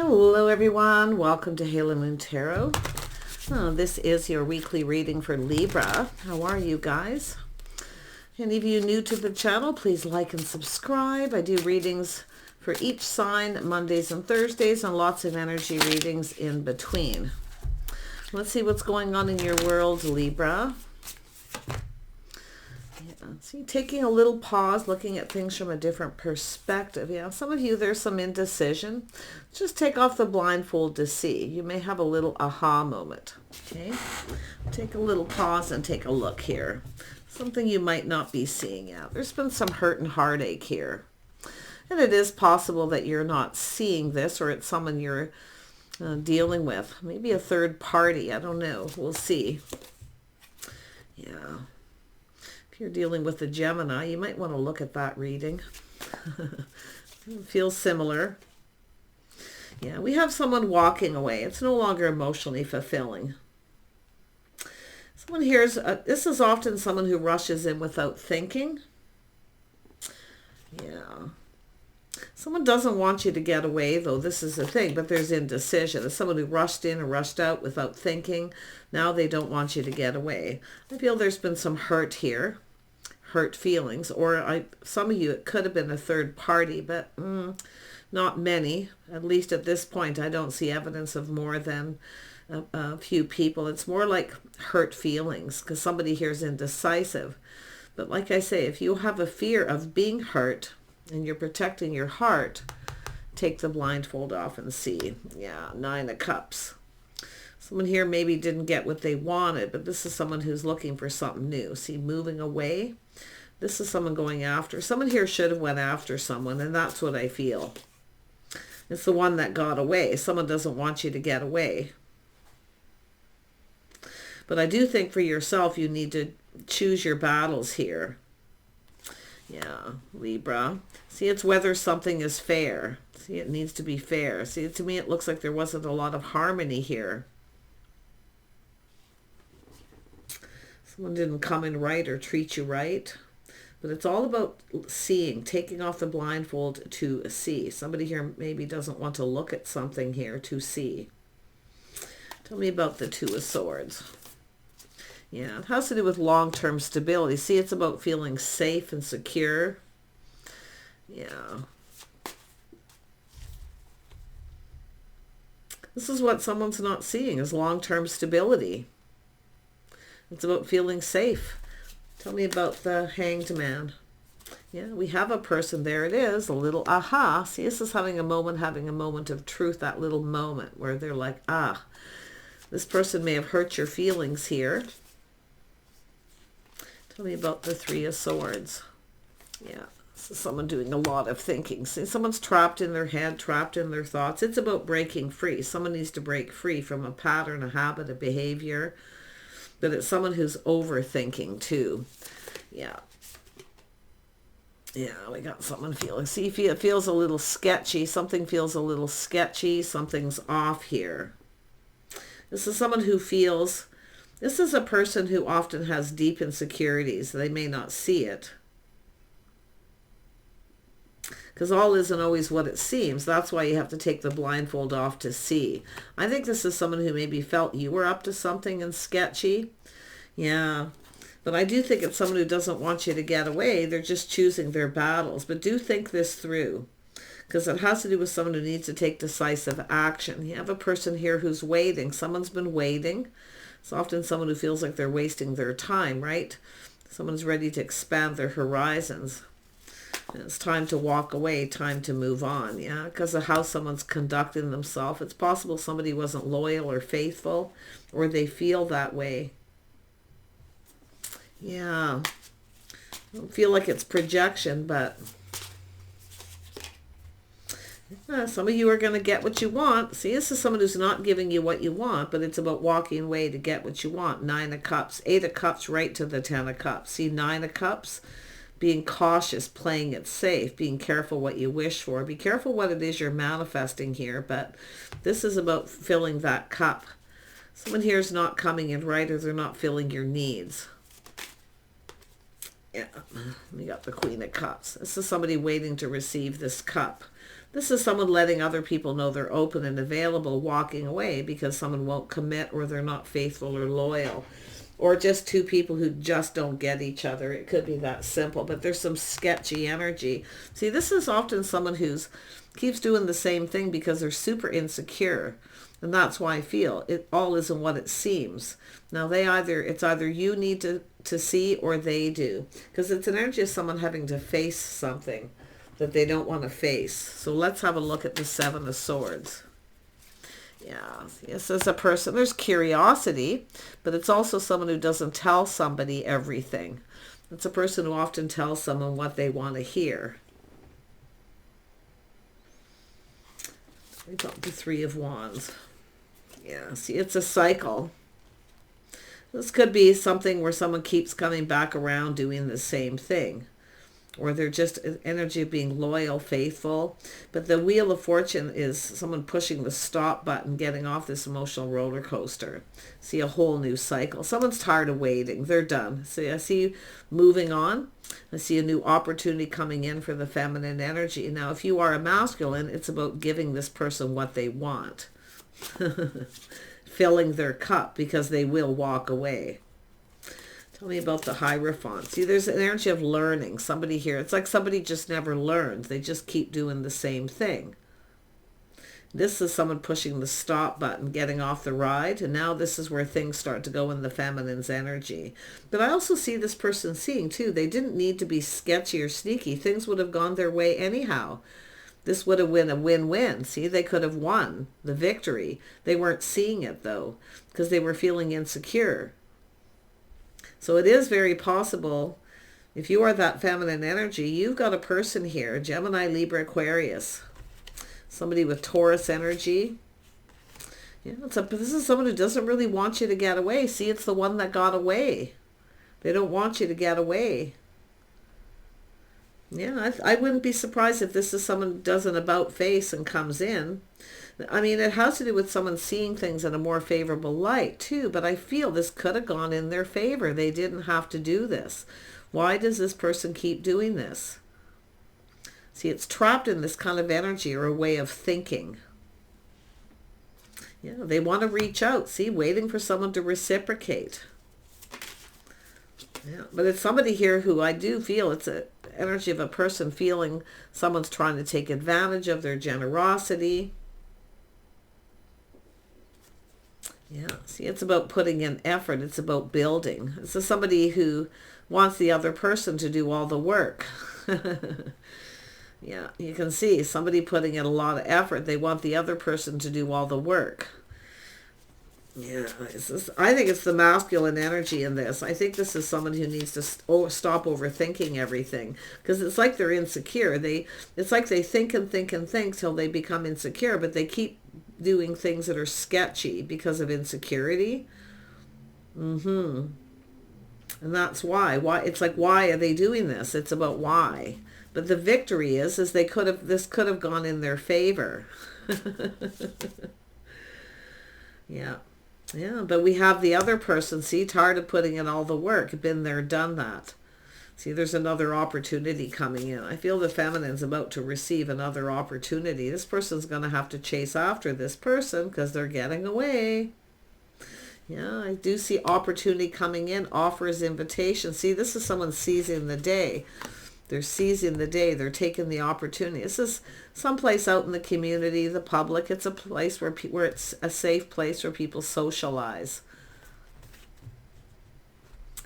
Hello everyone, welcome to Halo Moon Tarot. This is your weekly reading for Libra. How are you guys? Any of you new to the channel, please like and subscribe. I do readings for each sign Mondays and Thursdays and lots of energy readings in between. Let's see what's going on in your world, Libra. See, taking a little pause, looking at things from a different perspective. Yeah, some of you, there's some indecision. Just take off the blindfold to see. You may have a little aha moment. Okay, take a little pause and take a look here. Something you might not be seeing yet. There's been some hurt and heartache here. And it is possible that you're not seeing this, or it's someone you're dealing with. Maybe a third party. I don't know. We'll see. Yeah. If you're dealing with a Gemini, you might want to look at that reading. It feels similar. Yeah, we have someone walking away. It's no longer emotionally fulfilling. Someone here's, this is often someone who rushes in without thinking. Yeah. Someone doesn't want you to get away, though. This is the thing, but there's indecision. It's someone who rushed in and rushed out without thinking. Now they don't want you to get away. I feel there's been some hurt here. Hurt feelings, or some of you, it could have been a third party, but not many. At least at this point, I don't see evidence of more than a few people. It's more like hurt feelings, because somebody here is indecisive. But like I say, if you have a fear of being hurt and you're protecting your heart, take the blindfold off and see. Yeah, 9 of Cups. Someone here maybe didn't get what they wanted, but this is someone who's looking for something new. See, moving away. This is someone going after. Someone here should have went after someone, and that's what I feel. It's the one that got away. Someone doesn't want you to get away. But I do think for yourself, you need to choose your battles here. Yeah, Libra. See, it's whether something is fair. See, it needs to be fair. See, to me, it looks like there wasn't a lot of harmony here. Someone didn't come in right or treat you right. But it's all about seeing, taking off the blindfold to see. Somebody here maybe doesn't want to look at something here to see. Tell me about the 2 of Swords. Yeah, it has to do with long-term stability. See, it's about feeling safe and secure. Yeah. This is what someone's not seeing, is long-term stability. It's about feeling safe. Tell me about the Hanged Man. Yeah, we have a person. There it is, a little aha. See, this is having a moment of truth, that little moment where they're like, ah, this person may have hurt your feelings here. Tell me about the 3 of Swords. Yeah, this is someone doing a lot of thinking. See, someone's trapped in their head, trapped in their thoughts. It's about breaking free. Someone needs to break free from a pattern, a habit, a behavior. But it's someone who's overthinking too. Yeah. Yeah, we got someone feeling. See, it feels a little sketchy. Something feels a little sketchy. Something's off here. This is someone who feels... This is a person who often has deep insecurities. They may not see it. Because all isn't always what it seems. That's why you have to take the blindfold off to see. I think this is someone who maybe felt you were up to something and sketchy. Yeah. But I do think it's someone who doesn't want you to get away. They're just choosing their battles. But do think this through. Because it has to do with someone who needs to take decisive action. You have a person here who's waiting. Someone's been waiting. It's often someone who feels like they're wasting their time, right? Someone's ready to expand their horizons. And it's time to walk away, time to move on, yeah? Because of how someone's conducting themselves. It's possible somebody wasn't loyal or faithful, or they feel that way. Yeah. I don't feel like it's projection, but some of you are going to get what you want. See, this is someone who's not giving you what you want, but it's about walking away to get what you want. 9 of Cups, 8 of Cups, right to the 10 of Cups. See, 9 of Cups? Being cautious, playing it safe, being careful what you wish for. Be careful what it is you're manifesting here, but this is about filling that cup. Someone here is not coming in right, or they're not filling your needs. Yeah, we got the Queen of Cups. This is somebody waiting to receive this cup. This is someone letting other people know they're open and available, walking away because someone won't commit or they're not faithful or loyal. Or just two people who just don't get each other. It could be that simple, but there's some sketchy energy. See, this is often someone who's keeps doing the same thing because they're super insecure. And that's why I feel it all isn't what it seems. Now it's either you need to see or they do. Because it's an energy of someone having to face something that they don't want to face. So let's have a look at the Seven of Swords. Yeah, yes, as a person, there's curiosity, but it's also someone who doesn't tell somebody everything. It's a person who often tells someone what they want to hear. We got the Three of Wands. Yeah, see, it's a cycle. This could be something where someone keeps coming back around doing the same thing. Or they're just an energy of being loyal, faithful. But the Wheel of Fortune is someone pushing the stop button, getting off this emotional roller coaster. See a whole new cycle. Someone's tired of waiting. They're done. See, I see moving on. I see a new opportunity coming in for the feminine energy. Now, if you are a masculine, it's about giving this person what they want. Filling their cup, because they will walk away. Tell me about the Hierophant. See, there's an energy of learning. Somebody here, it's like somebody just never learned. They just keep doing the same thing. This is someone pushing the stop button, getting off the ride. And now this is where things start to go in the feminine's energy. But I also see this person seeing, too, they didn't need to be sketchy or sneaky. Things would have gone their way anyhow. This would have been a win-win. See, they could have won the victory. They weren't seeing it, though, because they were feeling insecure. So it is very possible, if you are that feminine energy, you've got a person here, Gemini, Libra, Aquarius. Somebody with Taurus energy. Yeah, this is someone who doesn't really want you to get away. See, it's the one that got away. They don't want you to get away. Yeah, I wouldn't be surprised if this is someone who does an about face and comes in. I mean, it has to do with someone seeing things in a more favorable light, too. But I feel this could have gone in their favor. They didn't have to do this. Why does this person keep doing this? See, it's trapped in this kind of energy or a way of thinking. Yeah, they want to reach out. See, waiting for someone to reciprocate. Yeah, but it's somebody here who I do feel it's an energy of a person feeling someone's trying to take advantage of their generosity. Yeah, see, it's about putting in effort. It's about building. This is somebody who wants the other person to do all the work. Yeah, you can see somebody putting in a lot of effort. They want the other person to do all the work. Yeah, I think it's the masculine energy in this. I think this is someone who needs to stop overthinking everything, because it's like they're insecure. It's like they think and think and think till they become insecure, but they keep doing things that are sketchy because of insecurity. And that's why it's like, why are they doing this? It's about why. But the victory is this could have gone in their favor. Yeah, but we have the other person, see, tired of putting in all the work, been there, done that. See, there's another opportunity coming in. I feel the feminine's about to receive another opportunity. This person's going to have to chase after this person because they're getting away. Yeah, I do see opportunity coming in, offers, invitation. See, this is someone seizing the day. They're seizing the day. They're taking the opportunity. This is someplace out in the community, the public. It's a place where it's a safe place where people socialize.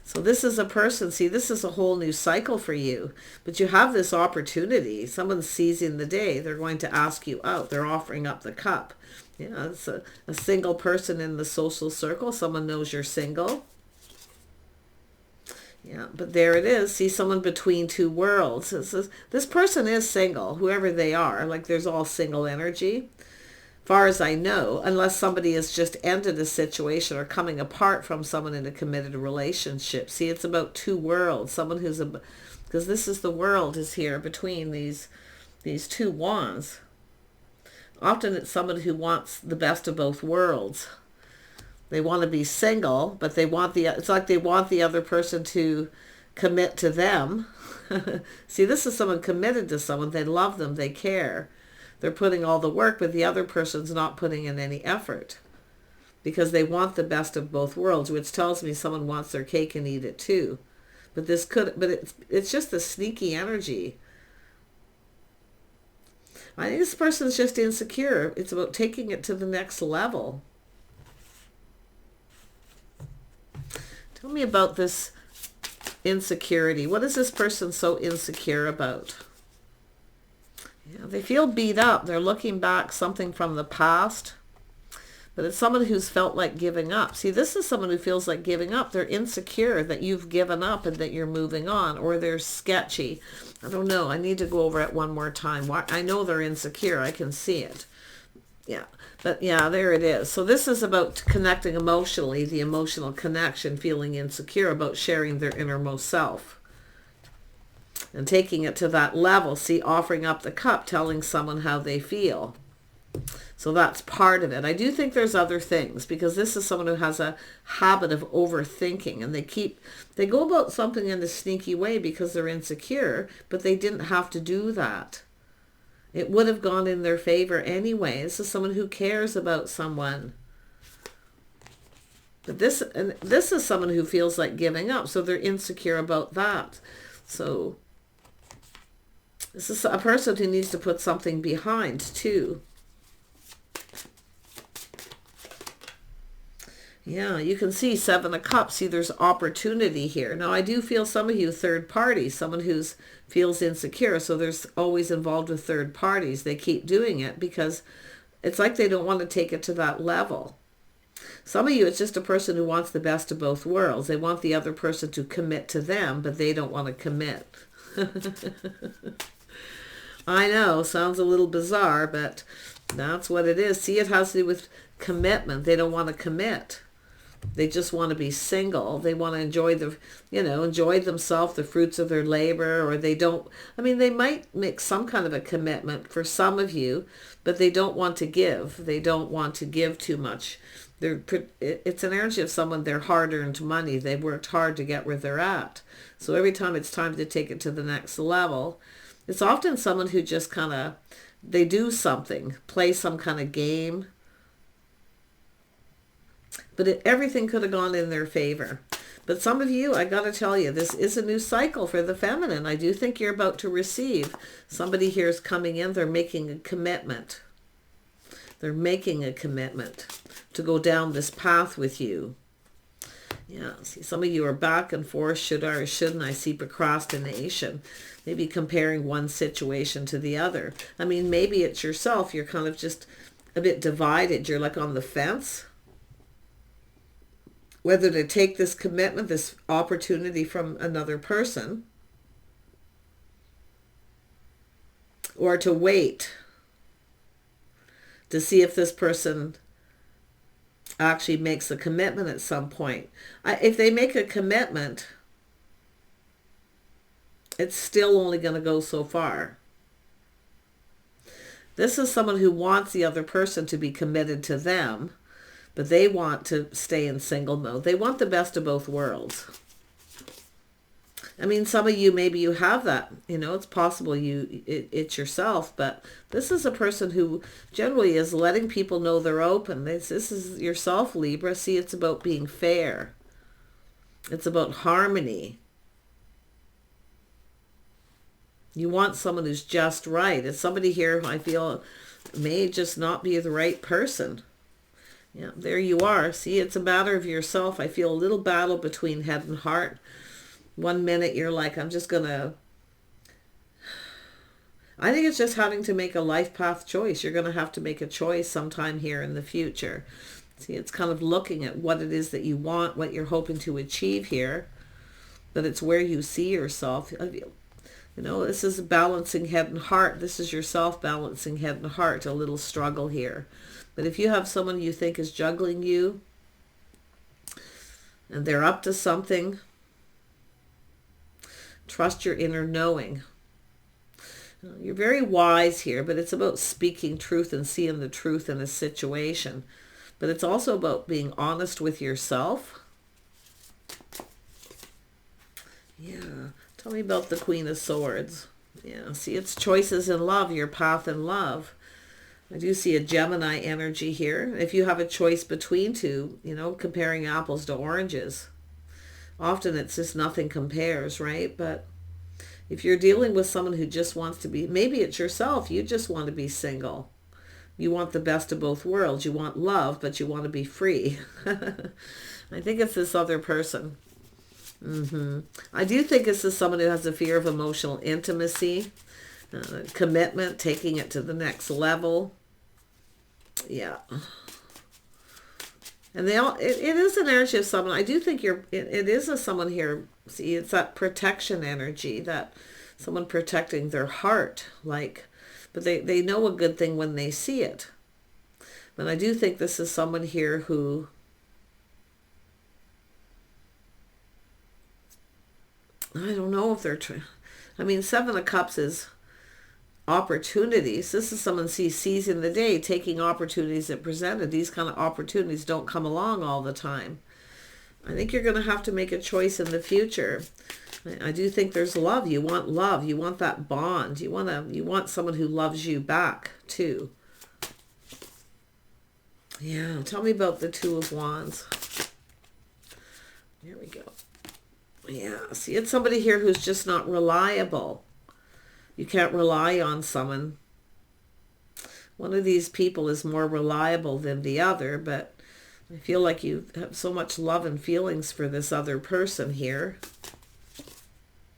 So this is a person, see, this is a whole new cycle for you. But you have this opportunity. Someone's seizing the day. They're going to ask you out. They're offering up the cup. Yeah, it's a single person in the social circle. Someone knows you're single. Yeah, but there it is. See, someone between two worlds. This person is single, whoever they are. Like, there's all single energy. Far as I know, unless somebody has just ended a situation or coming apart from someone in a committed relationship. See, it's about two worlds. Someone who's because this is the world is here between these two wands. Often it's someone who wants the best of both worlds. They want to be single, but it's like they want the other person to commit to them. See, this is someone committed to someone. They love them. They care. They're putting all the work, but the other person's not putting in any effort because they want the best of both worlds, which tells me someone wants their cake and eat it too. But it's just a sneaky energy. I think this person's just insecure. It's about taking it to the next level. Tell me about this insecurity. What is this person so insecure about? Yeah, they feel beat up. They're looking back something from the past. But it's someone who's felt like giving up. See, this is someone who feels like giving up. They're insecure that you've given up and that you're moving on, or they're sketchy. I don't know. I need to go over it one more time. I know they're insecure. I can see it. Yeah. But yeah, there it is. So this is about connecting emotionally, the emotional connection, feeling insecure about sharing their innermost self. And taking it to that level, see, offering up the cup, telling someone how they feel. So that's part of it. I do think there's other things, because this is someone who has a habit of overthinking, and they go about something in a sneaky way because they're insecure, but they didn't have to do that. It would have gone in their favor anyway. This is someone who cares about someone. But this is someone who feels like giving up, so they're insecure about that. So this is a person who needs to put something behind too. Yeah, you can see Seven of Cups. See, there's opportunity here. Now, I do feel some of you third party, someone who feels insecure. So there's always involved with third parties. They keep doing it because it's like they don't want to take it to that level. Some of you, it's just a person who wants the best of both worlds. They want the other person to commit to them, but they don't want to commit. I know, sounds a little bizarre, but that's what it is. See, it has to do with commitment. They don't want to commit. They just want to be single. They want to enjoy enjoy themselves, the fruits of their labor, or they don't, they might make some kind of a commitment for some of you, but they don't want to give. They don't want to give too much. It's an energy of someone, their hard-earned money. They've worked hard to get where they're at. So every time it's time to take it to the next level, it's often someone who just they do something, play some kind of game. But everything could have gone in their favor. But some of you, I got to tell you, this is a new cycle for the feminine. I do think you're about to receive. Somebody here is coming in. They're making a commitment. They're making a commitment to go down this path with you. Yeah, see, some of you are back and forth. Should I or shouldn't I? See procrastination. Maybe comparing one situation to the other. Maybe it's yourself. You're kind of just a bit divided. You're like on the fence. Whether to take this commitment, this opportunity from another person, or to wait to see if this person actually makes a commitment at some point. If they make a commitment, it's still only going to go so far. This is someone who wants the other person to be committed to them, but they want to stay in single mode. They want the best of both worlds. Some of you, maybe you have that. It's possible it's yourself, but this is a person who generally is letting people know they're open. This is yourself, Libra. See, it's about being fair. It's about harmony. You want someone who's just right. It's somebody here who I feel may just not be the right person. Yeah, there you are. See, it's a matter of yourself. I feel a little battle between head and heart. One minute you're like, I think it's just having to make a life path choice. You're going to have to make a choice sometime here in the future. See, it's kind of looking at what it is that you want, what you're hoping to achieve here. But it's where you see yourself. This is balancing head and heart. This is yourself balancing head and heart. A little struggle here. But if you have someone you think is juggling you, and they're up to something, trust your inner knowing. You're very wise here, but it's about speaking truth and seeing the truth in a situation. But it's also about being honest with yourself. Yeah. Tell me about the Queen of Swords. Yeah. See, it's choices in love, your path in love. I do see a Gemini energy here. If you have a choice between two, you know, comparing apples to oranges, often it's just nothing compares, right? But if you're dealing with someone who just wants to be, maybe it's yourself, you just want to be single. You want the best of both worlds. You want love, but you want to be free. I think it's this other person. I do think this is someone who has a fear of emotional intimacy, commitment, taking it to the next level. Yeah. And they all, it is an energy of someone. I do think it is a someone here. See, it's that protection energy, that someone protecting their heart, like, but they know a good thing when they see it. But I do think this is someone here who, I don't know if they're I mean, Seven of Cups is opportunities. This is someone seizing the day, taking opportunities that presented. These kind of opportunities don't come along all the time. I think you're going to have to make a choice in the future. I do think there's love. You want love. You want that bond. You want someone who loves you back too. Yeah, tell me about the Two of Wands. Here we go. Yeah, see, it's somebody here who's just not reliable. You can't rely on someone. One of these people is more reliable than the other, but I feel like you have so much love and feelings for this other person here.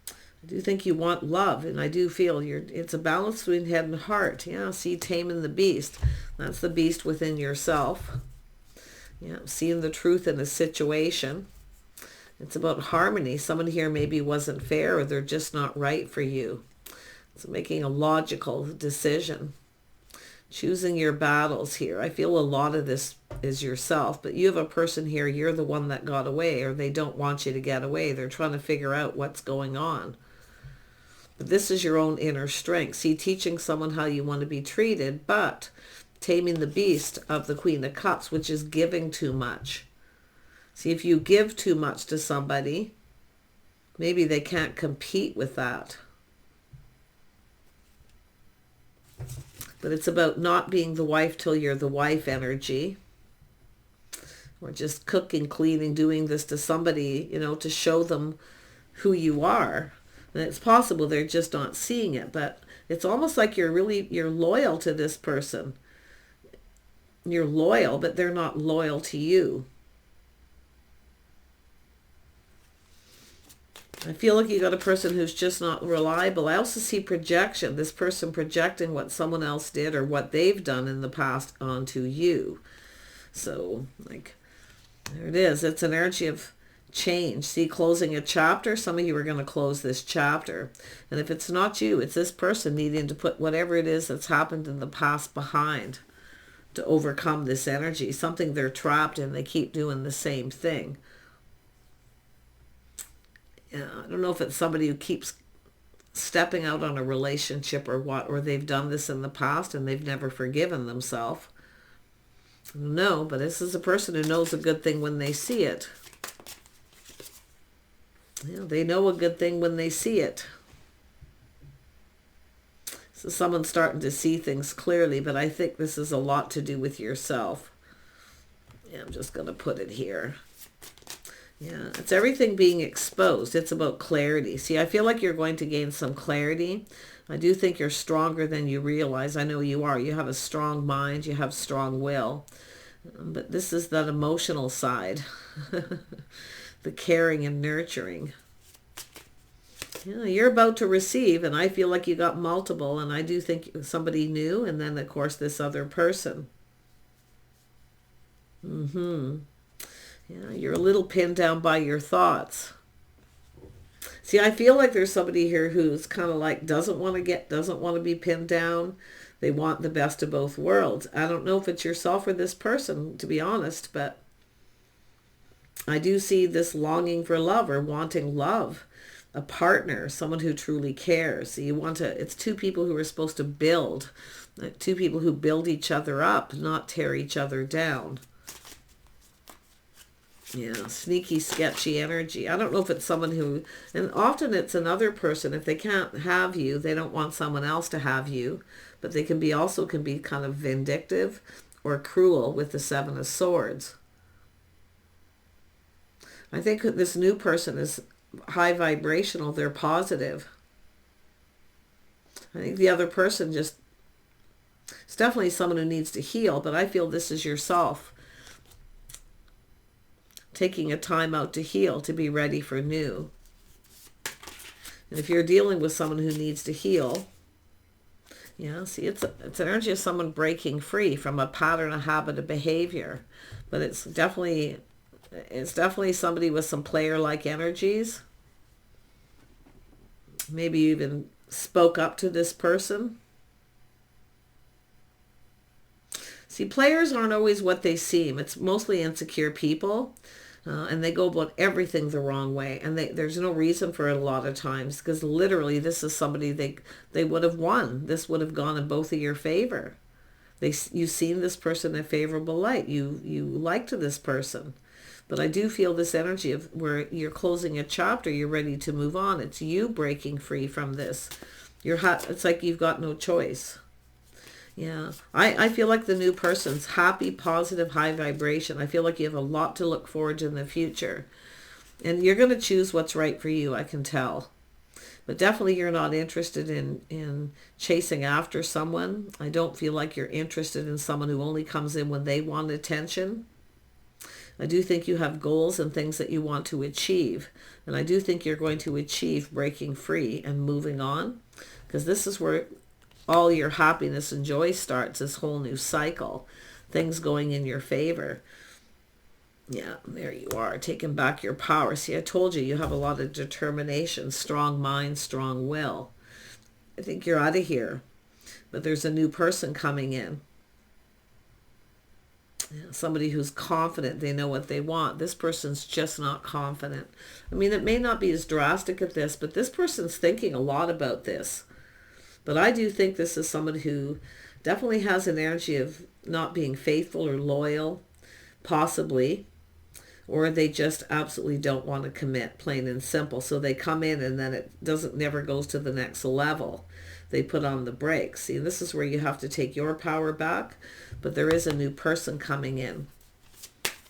I do think you want love, and I do feel it's a balance between head and heart. Yeah, see, taming the beast. That's the beast within yourself. Yeah, seeing the truth in a situation. It's about harmony. Someone here maybe wasn't fair, or they're just not right for you. It's making a logical decision. Choosing your battles here. I feel a lot of this is yourself, but you have a person here, you're the one that got away, or they don't want you to get away. They're trying to figure out what's going on. But this is your own inner strength. See, teaching someone how you want to be treated, but taming the beast of the Queen of Cups, which is giving too much. See, if you give too much to somebody, maybe they can't compete with that. But it's about not being the wife till you're the wife energy. Or just cooking, cleaning, doing this to somebody, you know, to show them who you are. And it's possible they're just not seeing it, but it's almost like you're loyal to this person. You're loyal, but they're not loyal to you. I feel like you got a person who's just not reliable. I also see projection. This person projecting what someone else did or what they've done in the past onto you. So, like, there it is. It's an energy of change. See, closing a chapter. Some of you are going to close this chapter. And if it's not you, it's this person needing to put whatever it is that's happened in the past behind to overcome this energy. Something they're trapped in. They keep doing the same thing. I don't know if it's somebody who keeps stepping out on a relationship or what, or they've done this in the past and they've never forgiven themselves. No, but this is a person who knows a good thing when they see it. Yeah, they know a good thing when they see it. So someone's starting to see things clearly, but I think this is a lot to do with yourself. Yeah, I'm just going to put it here. Yeah, it's everything being exposed. It's about clarity. See, I feel like you're going to gain some clarity. I do think you're stronger than you realize. I know you are. You have a strong mind. You have strong will. But this is that emotional side. The caring and nurturing. Yeah, you're about to receive, and I feel like you got multiple, and I do think somebody new, and then, of course, this other person. Yeah, you're a little pinned down by your thoughts. See, I feel like there's somebody here who's kind of like doesn't want to be pinned down. They want the best of both worlds. I don't know if it's yourself or this person, to be honest, but I do see this longing for love or wanting love, a partner, someone who truly cares. So it's two people who are supposed to build, two people who build each other up, not tear each other down. Yeah, sneaky, sketchy energy. I don't know if it's someone who, and often it's another person. If they can't have you, they don't want someone else to have you. But they can be also can be kind of vindictive or cruel with the Seven of Swords. I think this new person is high vibrational. They're positive. I think the other person just, it's definitely someone who needs to heal, but I feel this is yourself taking a time out to heal, to be ready for new. And if you're dealing with someone who needs to heal, yeah, see, it's an energy of someone breaking free from a pattern, a habit, a behavior. But it's definitely somebody with some player-like energies. Maybe you even spoke up to this person. See, players aren't always what they seem. It's mostly insecure people. And they go about everything the wrong way. And there's no reason for it a lot of times. Because literally, this is somebody they would have won. This would have gone in both of your favor. You've seen this person in a favorable light. You liked this person. But I do feel this energy of where you're closing a chapter. You're ready to move on. It's you breaking free from this. It's like you've got no choice. Yeah, I feel like the new person's happy, positive, high vibration. I feel like you have a lot to look forward to in the future. And you're going to choose what's right for you, I can tell. But definitely you're not interested in chasing after someone. I don't feel like you're interested in someone who only comes in when they want attention. I do think you have goals and things that you want to achieve. And I do think you're going to achieve breaking free and moving on. Because this is where all your happiness and joy starts, this whole new cycle, things going in your favor. Yeah, there you are, taking back your power. See, I told you, you have a lot of determination, strong mind, strong will. I think you're out of here, but there's a new person coming in. Yeah, somebody who's confident, they know what they want. This person's just not confident. I mean, it may not be as drastic as this, but this person's thinking a lot about this. But I do think this is someone who definitely has an energy of not being faithful or loyal, possibly, or they just absolutely don't want to commit, plain and simple. So they come in and then it never goes to the next level. They put on the brakes. See, this is where you have to take your power back, but there is a new person coming in.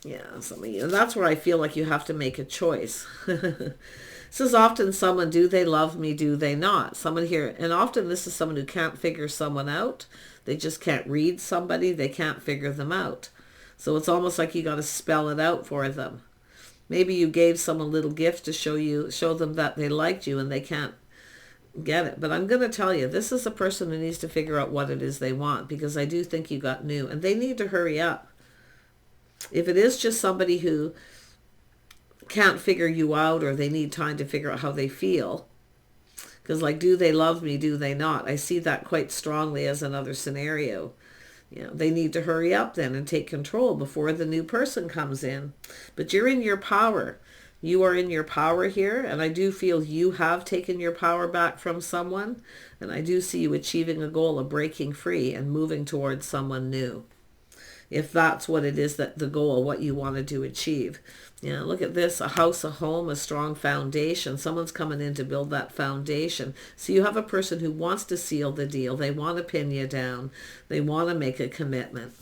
Yeah, and that's where I feel like you have to make a choice. This is often someone, do they love me, do they not? Someone here, and often this is someone who can't figure someone out. They just can't read somebody. They can't figure them out. So it's almost like you got to spell it out for them. Maybe you gave someone a little gift to show them that they liked you and they can't get it. But I'm going to tell you, this is a person who needs to figure out what it is they want, because I do think you got new and they need to hurry up. If it is just somebody who can't figure you out, or they need time to figure out how they feel, because like, do they love me, do they not? I see that quite strongly as another scenario. They need to hurry up then and take control before the new person comes in. But you're in your power. You are in your power here, and I do feel you have taken your power back from someone, and I do see you achieving a goal of breaking free and moving towards someone new. If that's what it is, that the goal, what you wanted to achieve. Look at this, a house, a home, a strong foundation. Someone's coming in to build that foundation. So you have a person who wants to seal the deal. They want to pin you down. They want to make a commitment.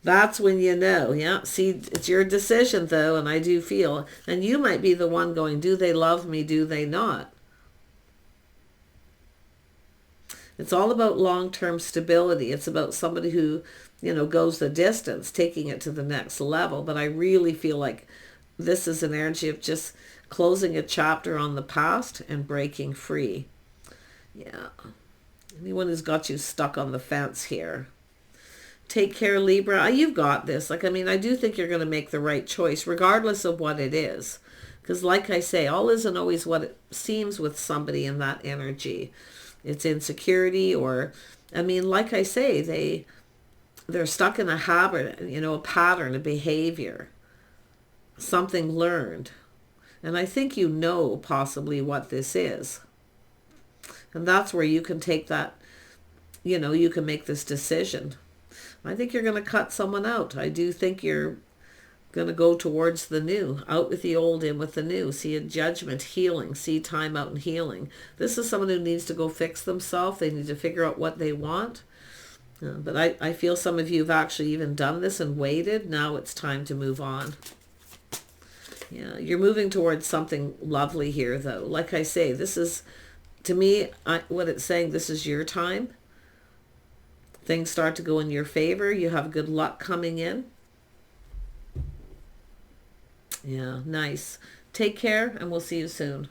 That's when you know. Yeah, see, it's your decision though, and I do feel, and you might be the one going, do they love me, do they not? It's all about long-term stability. It's about somebody who, goes the distance, taking it to the next level. But I really feel like this is an energy of just closing a chapter on the past and breaking free. Yeah. Anyone who's got you stuck on the fence here, take care, Libra. You've got this. I do think you're going to make the right choice, regardless of what it is. Because like I say, all isn't always what it seems with somebody in that energy. It's insecurity, or, like I say, they're stuck in a habit, a pattern, a behavior, something learned. And I think possibly what this is. And that's where you can take that, you can make this decision. I think you're going to cut someone out. I do think you're going to go towards the new. Out with the old, in with the new. See a judgment, healing. See time out and healing. This is someone who needs to go fix themselves. They need to figure out what they want. But I feel some of you have actually even done this and waited. Now it's time to move on. Yeah, you're moving towards something lovely here, though. Like I say, this is, to me, what it's saying, this is your time. Things start to go in your favor. You have good luck coming in. Yeah, nice. Take care, and we'll see you soon.